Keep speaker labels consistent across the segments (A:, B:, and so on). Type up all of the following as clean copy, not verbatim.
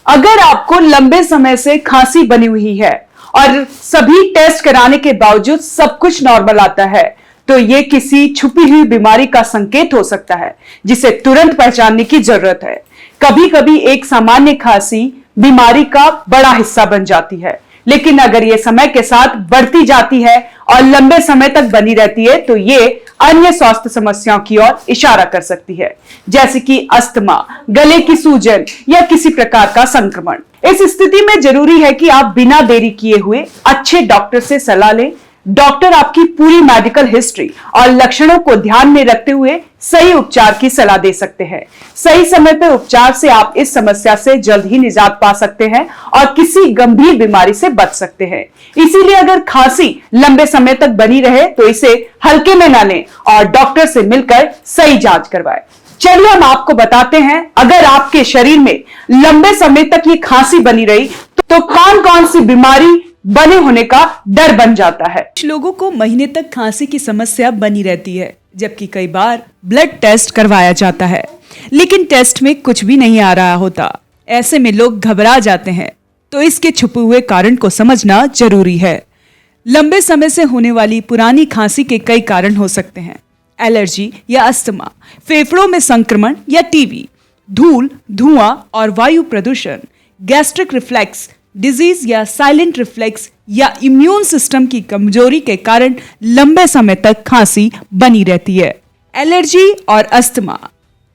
A: अगर आपको लंबे समय से खांसी बनी हुई है और सभी टेस्ट कराने के बावजूद सब कुछ नॉर्मल आता है, तो ये किसी छुपी हुई बीमारी का संकेत हो सकता है जिसे तुरंत पहचानने की जरूरत है। कभी कभी एक सामान्य खांसी बीमारी का बड़ा हिस्सा बन जाती है, लेकिन अगर ये समय के साथ बढ़ती जाती है और लंबे समय तक बनी रहती है तो ये अन्य स्वास्थ्य समस्याओं की ओर इशारा कर सकती है, जैसे कि अस्थमा, गले की सूजन या किसी प्रकार का संक्रमण। इस स्थिति में जरूरी है कि आप बिना देरी किए हुए अच्छे डॉक्टर से सलाह लें। डॉक्टर आपकी पूरी मेडिकल हिस्ट्री और लक्षणों को ध्यान में रखते हुए सही उपचार की सलाह दे सकते हैं। सही समय पर उपचार से आप इस समस्या से जल्द ही निजात पा सकते हैं और किसी गंभीर बीमारी से बच सकते हैं। इसीलिए अगर खांसी लंबे समय तक बनी रहे तो इसे हल्के में न लें और डॉक्टर से मिलकर सही जांच करवाएं। चलिए हम आपको बताते हैं, अगर आपके शरीर में लंबे समय तक ये खांसी बनी रही तो कौन कौन सी बीमारी बने होने का डर बन जाता है।
B: कुछ लोगों को महीने तक खांसी की समस्या बनी रहती है, जबकि कई बार ब्लड टेस्ट करवाया जाता है लेकिन टेस्ट में कुछ भी नहीं आ रहा होता। ऐसे में लोग घबरा जाते हैं, तो इसके छुपे हुए कारण को समझना जरूरी है। लंबे समय से होने वाली पुरानी खांसी के कई कारण हो सकते हैं। एलर्जी या अस्थमा, फेफड़ों में संक्रमण या टीबी, धूल, धुआं और वायु प्रदूषण, गैस्ट्रिक रिफ्लेक्स डिजीज या साइलेंट रिफ्लेक्स या इम्यून सिस्टम की कमजोरी के कारण लंबे समय तक खांसी बनी रहती है। एलर्जी और अस्थमा,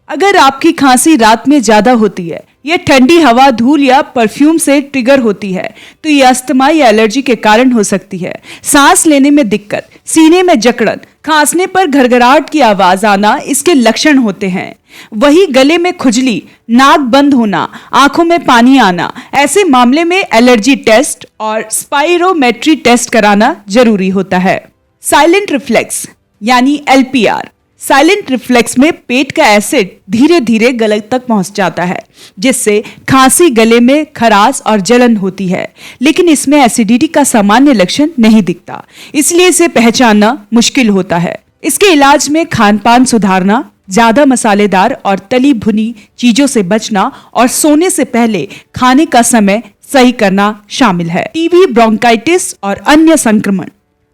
B: अगर आपकी खांसी रात में ज्यादा होती है, यह ठंडी हवा, धूल या परफ्यूम से ट्रिगर होती है, तो यह अस्थमा या एलर्जी के कारण हो सकती है। सांस लेने में दिक्कत, सीने में जकड़न, खांसने पर घरघराहट की आवाज आना इसके लक्षण होते हैं। वही गले में खुजली, नाक बंद होना, आंखों में पानी आना, ऐसे मामले में एलर्जी टेस्ट और स्पाइरोमेट्री टेस्ट कराना जरूरी होता है। साइलेंट रिफ्लेक्स यानी एलपीआर, साइलेंट रिफ्लेक्स में पेट का एसिड धीरे धीरे गले तक पहुंच जाता है, जिससे खांसी, गले में खराश और जलन होती है, लेकिन इसमें एसिडिटी का सामान्य लक्षण नहीं दिखता, इसलिए इसे पहचानना मुश्किल होता है। इसके इलाज में खान पान सुधारना, ज्यादा मसालेदार और तली भुनी चीजों से बचना और सोने से पहले खाने का समय सही करना शामिल है। टीबी, ब्रोंकाइटिस और अन्य संक्रमण,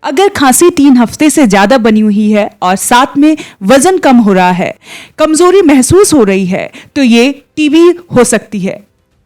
B: अगर खांसी 3 हफ्ते से ज्यादा बनी हुई है और साथ में वजन कम हो रहा है, कमजोरी महसूस हो रही है, तो ये टीबी हो सकती है।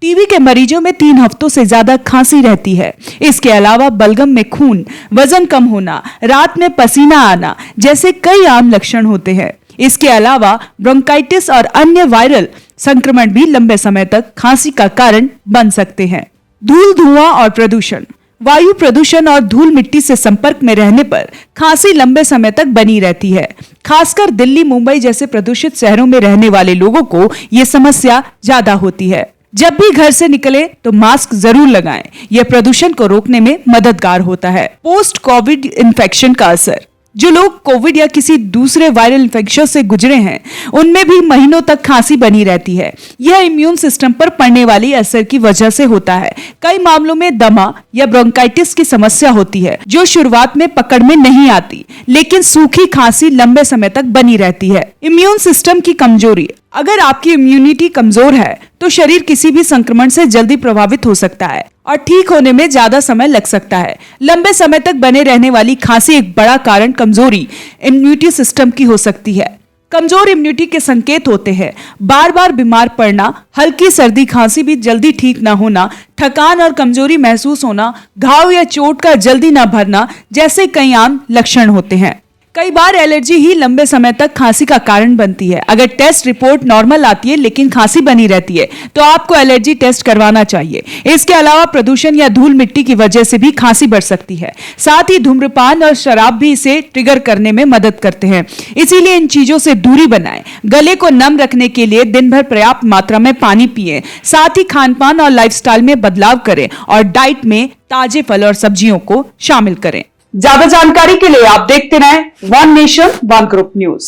B: टीबी के मरीजों में 3 हफ्तों से ज्यादा खांसी रहती है। इसके अलावा बलगम में खून, वजन कम होना, रात में पसीना आना जैसे कई आम लक्षण होते हैं। इसके अलावा ब्रोंकाइटिस और अन्य वायरल संक्रमण भी लंबे समय तक खांसी का कारण बन सकते हैं। धूल, धुआं और प्रदूषण, वायु प्रदूषण और धूल मिट्टी से संपर्क में रहने पर खांसी लंबे समय तक बनी रहती है। खासकर दिल्ली, मुंबई जैसे प्रदूषित शहरों में रहने वाले लोगों को यह समस्या ज्यादा होती है। जब भी घर से निकले तो मास्क जरूर लगाएं, यह प्रदूषण को रोकने में मददगार होता है। पोस्ट कोविड इन्फेक्शन का असर, जो लोग कोविड या किसी दूसरे वायरल इन्फेक्शन से गुजरे हैं, उनमें भी महीनों तक खांसी बनी रहती है। यह इम्यून सिस्टम पर पड़ने वाली असर की वजह से होता है। कई मामलों में दमा या ब्रोंकाइटिस की समस्या होती है, जो शुरुआत में पकड़ में नहीं आती, लेकिन सूखी खांसी लंबे समय तक बनी रहती है। इम्यून सिस्टम की कमजोरी, अगर आपकी इम्यूनिटी कमजोर है तो शरीर किसी भी संक्रमण से जल्दी प्रभावित हो सकता है और ठीक होने में ज्यादा समय लग सकता है। लंबे समय तक बने रहने वाली खांसी एक बड़ा कारण कमजोरी इम्यूनिटी सिस्टम की हो सकती है। कमजोर इम्यूनिटी के संकेत होते हैं बार बार बीमार पड़ना, हल्की सर्दी खांसी भी जल्दी ठीक ना होना, थकान और कमजोरी महसूस होना, घाव या चोट का जल्दी ना भरना जैसे कई आम लक्षण होते हैं। कई बार एलर्जी ही लंबे समय तक खांसी का कारण बनती है। अगर टेस्ट रिपोर्ट नॉर्मल आती है लेकिन खांसी बनी रहती है तो आपको एलर्जी टेस्ट करवाना चाहिए। इसके अलावा प्रदूषण या धूल मिट्टी की वजह से भी खांसी बढ़ सकती है। साथ ही धूम्रपान और शराब भी इसे ट्रिगर करने में मदद करते हैं, इसीलिए इन चीजों से दूरी बनाएं। गले को नम रखने के लिए दिन भर पर्याप्त मात्रा में पानी पिएं। साथ ही खान पान और लाइफस्टाइल में बदलाव करें और डाइट में ताजे फल और सब्जियों को शामिल करें।
A: ज्यादा जानकारी के लिए आप देखते रहें one nation one group news.